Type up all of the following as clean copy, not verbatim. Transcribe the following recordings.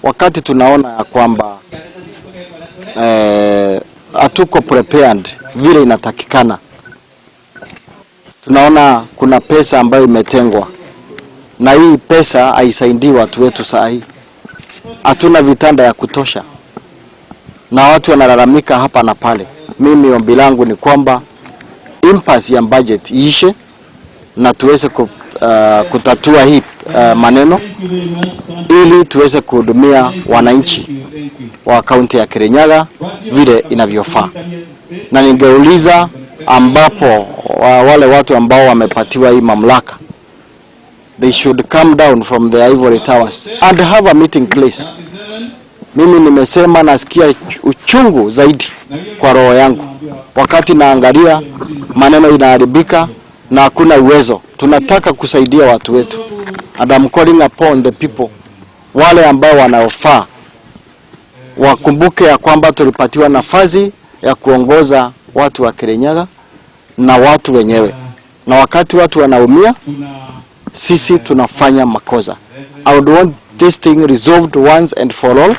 Wakati tunaona ya kwamba hatuko prepared vile inatakikana, tunaona kuna pesa ambayo imetengwa, na hii pesa haisaidii watu wetu saa hii. Hatuna vitanda ya kutosha na watu wanalalamika hapa na pale. Mimi ombi langu ni kwamba impasse ya budget iishe na tuweze kutatua hii maneno ili tuweze kuhudumia wananchi wa kaunti ya Kirinyaga vile inavyofaa. Na ningeuliza ambapo wale watu ambao wamepatiwa hii mamlaka, they should come down from the ivory towers and have a meeting place. Mimi nimesema nasikia uchungu zaidi kwa roho yangu wakati naangalia maneno inaharibika na hakuna uwezo. Tunataka kusaidia watu wetu, and I'm calling upon the people, wale ambao wanaofaa wakumbuke ya kwamba tulipatiwa nafasi ya kuongoza watu wa Kirinyaga na watu wenyewe, na wakati watu wanaumia sisi tunafanya makosa. I would want this thing resolved once and for all,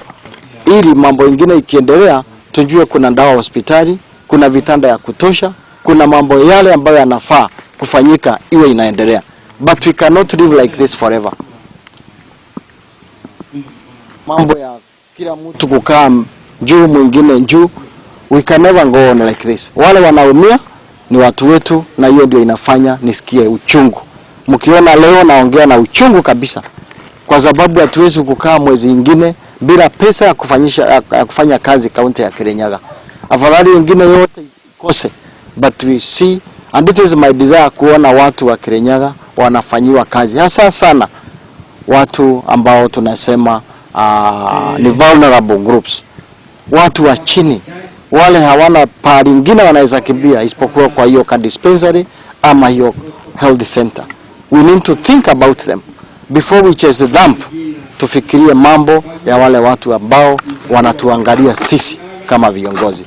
ili mambo ingine ikiendelea tujue kuna dawa hospitali, kuna vitanda ya kutosha, kuna mambo yale ambayo yanafaa kufanyika iwe inaendelea. But we cannot live like this forever. Mambo ya kila mtu kukaa juu mwingine juu, we can never go on like this. Wale wanaumia ni watu wetu, na hiyo ndio inafanya nisikie uchungu. Mkiona leo naongea na uchungu kabisa, kwa sababu hatuwezi kukaa mwezi ingine bila pesa ya kufanya kazi kaunti ya Kirinyaga. Afadhali ingine yote ikose, but we see, and it is my desire kuona watu wa Kirinyaga wanafanyiwa kazi, hasa sana watu ambao tunasema ni vulnerable groups, watu wa chini, wale hawana pahali ingine wanaweza kimbia isipokuwa kwa hiyo dispensary ama hiyo health center. We need to think about them before we chase the dump. Tufikirie mambo ya wale watu ambao wanatuangalia sisi kama viongozi.